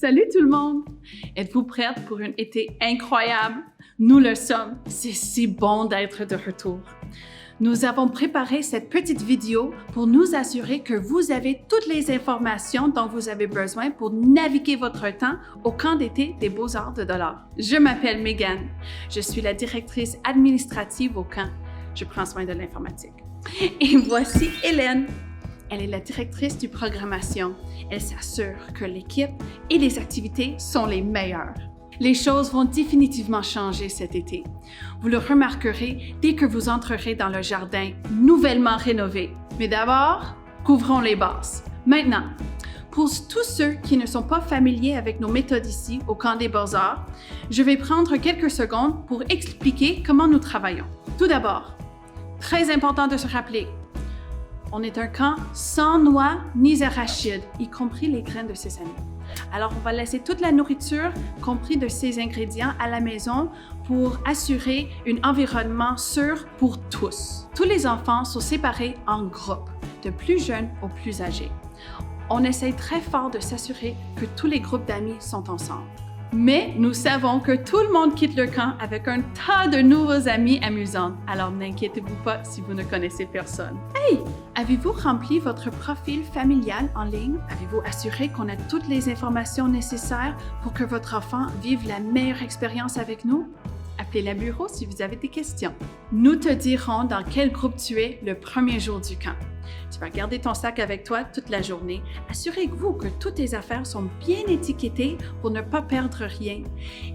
Salut tout le monde! Êtes-vous prête pour un été incroyable? Nous le sommes. C'est si bon d'être de retour. Nous avons préparé cette petite vidéo pour nous assurer que vous avez toutes les informations dont vous avez besoin pour naviguer votre temps au camp d'été des Beaux-Arts de Dollard. Je m'appelle Megan. Je suis la directrice administrative au camp. Je prends soin de l'informatique. Et voici Hélène. Elle est la directrice du programmation. Elle s'assure que l'équipe et les activités sont les meilleures. Les choses vont définitivement changer cet été. Vous le remarquerez dès que vous entrerez dans le jardin nouvellement rénové. Mais d'abord, couvrons les bases. Maintenant, pour tous ceux qui ne sont pas familiers avec nos méthodes ici au Camp des Beaux-Arts, je vais prendre quelques secondes pour expliquer comment nous travaillons. Tout d'abord, très important de se rappeler, on est un camp sans noix ni arachides, y compris les graines de sésame. Alors, on va laisser toute la nourriture, compris de ces ingrédients, à la maison pour assurer un environnement sûr pour tous. Tous les enfants sont séparés en groupes, de plus jeunes aux plus âgés. On essaie très fort de s'assurer que tous les groupes d'amis sont ensemble. Mais nous savons que tout le monde quitte le camp avec un tas de nouveaux amis amusants. Alors n'inquiétez-vous pas si vous ne connaissez personne. Hey! Avez-vous rempli votre profil familial en ligne? Avez-vous assuré qu'on a toutes les informations nécessaires pour que votre enfant vive la meilleure expérience avec nous? Appelez le bureau si vous avez des questions. Nous te dirons dans quel groupe tu es le premier jour du camp. Tu vas garder ton sac avec toi toute la journée. Assurez-vous que toutes tes affaires sont bien étiquetées pour ne pas perdre rien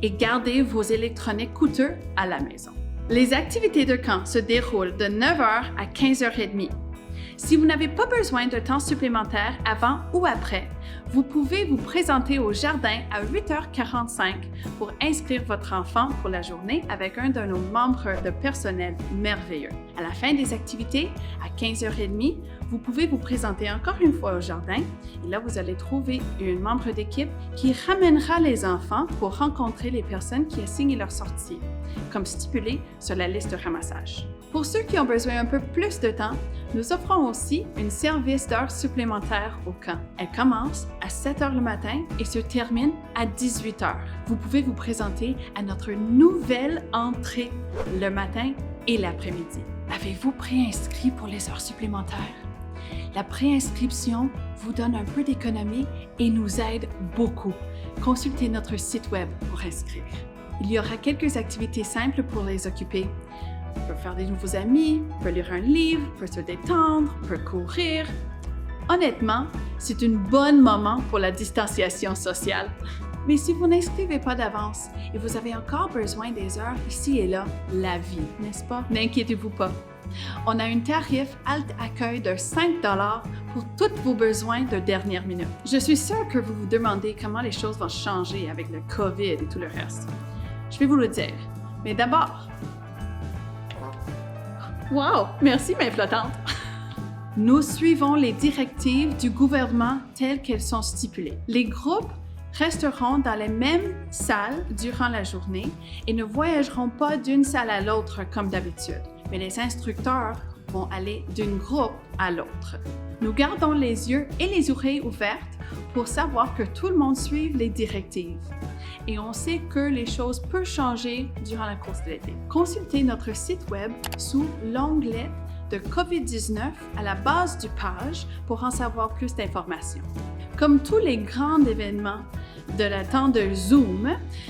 et gardez vos électroniques coûteux à la maison. Les activités de camp se déroulent de 9h à 15h30. Si vous n'avez pas besoin de temps supplémentaire avant ou après, vous pouvez vous présenter au jardin à 8h45 pour inscrire votre enfant pour la journée avec un de nos membres de personnel merveilleux. À la fin des activités, à 15h30, vous pouvez vous présenter encore une fois au jardin et là, vous allez trouver un membre d'équipe qui ramènera les enfants pour rencontrer les personnes qui assignent leur sortie, comme stipulé sur la liste de ramassage. Pour ceux qui ont besoin un peu plus de temps, nous offrons aussi un service d'heures supplémentaires au camp. Elle commence à 7h le matin et se termine à 18h. Vous pouvez vous présenter à notre nouvelle entrée le matin et l'après-midi. Avez-vous préinscrit pour les heures supplémentaires? La préinscription vous donne un peu d'économie et nous aide beaucoup. Consultez notre site web pour inscrire. Il y aura quelques activités simples pour les occuper. On peut faire des nouveaux amis, on peut lire un livre, on peut se détendre, on peut courir. Honnêtement, c'est un bon moment pour la distanciation sociale. Mais si vous n'inscrivez pas d'avance et vous avez encore besoin des heures ici et là, la vie, n'est-ce pas? N'inquiétez-vous pas. On a un tarif alt accueil de 5 $ pour tous vos besoins de dernière minute. Je suis sûre que vous vous demandez comment les choses vont changer avec le COVID et tout le reste. Je vais vous le dire. Mais d'abord, wow! Merci, main flottante! Nous suivons les directives du gouvernement telles qu'elles sont stipulées. Les groupes resteront dans les mêmes salles durant la journée et ne voyageront pas d'une salle à l'autre comme d'habitude. Mais les instructeurs vont aller d'un groupe à l'autre. Nous gardons les yeux et les oreilles ouvertes pour savoir que tout le monde suive les directives. Et on sait que les choses peuvent changer durant la course de l'été. Consultez notre site web sous l'onglet de COVID-19 à la base du page pour en savoir plus d'informations. Comme tous les grands événements de la temps de Zoom,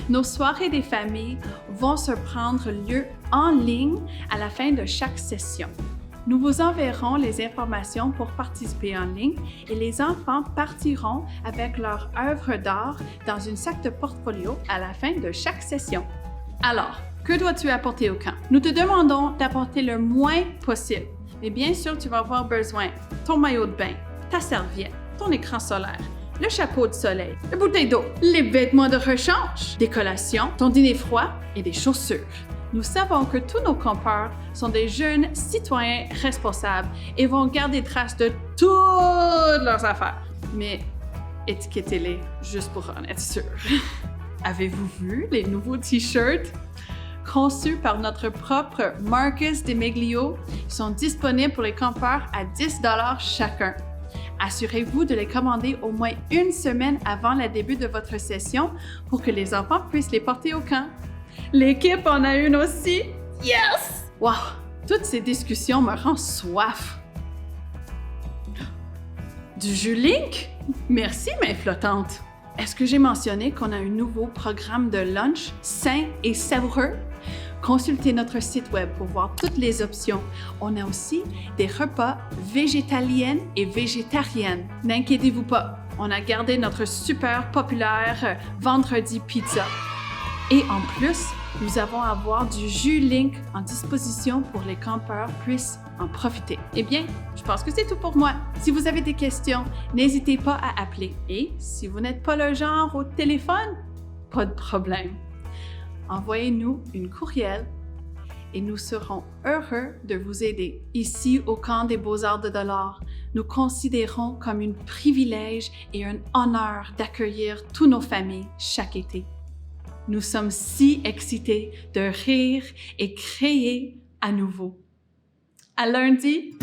nos soirées des familles vont se prendre lieu en ligne à la fin de chaque session. Nous vous enverrons les informations pour participer en ligne et les enfants partiront avec leur œuvre d'art dans une sac de portfolio à la fin de chaque session. Alors, que dois-tu apporter au camp? Nous te demandons d'apporter le moins possible, mais bien sûr, tu vas avoir besoin de ton maillot de bain, ta serviette, ton écran solaire, le chapeau de soleil, la bouteille d'eau, les vêtements de rechange, des collations, ton dîner froid et des chaussures. Nous savons que tous nos campeurs sont des jeunes citoyens responsables et vont garder trace de toutes leurs affaires. Mais étiquetez-les juste pour en être sûr. Avez-vous vu les nouveaux t-shirts? Conçus par notre propre Marcus DeMeglio, ils sont disponibles pour les campeurs à 10 $ chacun. Assurez-vous de les commander au moins une semaine avant le début de votre session pour que les enfants puissent les porter au camp. L'équipe en a une aussi. Yes! Wow! Toutes ces discussions me rendent soif. Du jus Link? Merci, main flottante. Est-ce que j'ai mentionné qu'on a un nouveau programme de lunch sain et savoureux? Consultez notre site web pour voir toutes les options. On a aussi des repas végétaliennes et végétariennes. N'inquiétez-vous pas, on a gardé notre super populaire vendredi pizza. Et en plus, nous allons avoir du jus Link en disposition pour les campeurs puissent en profiter. Eh bien, je pense que c'est tout pour moi. Si vous avez des questions, n'hésitez pas à appeler. Et si vous n'êtes pas le genre au téléphone, pas de problème. Envoyez-nous une courriel et nous serons heureux de vous aider. Ici, au Camp des Beaux-Arts de Dollard, nous considérons comme un privilège et un honneur d'accueillir toutes nos familles chaque été. Nous sommes si excités de rire et créer à nouveau. À lundi!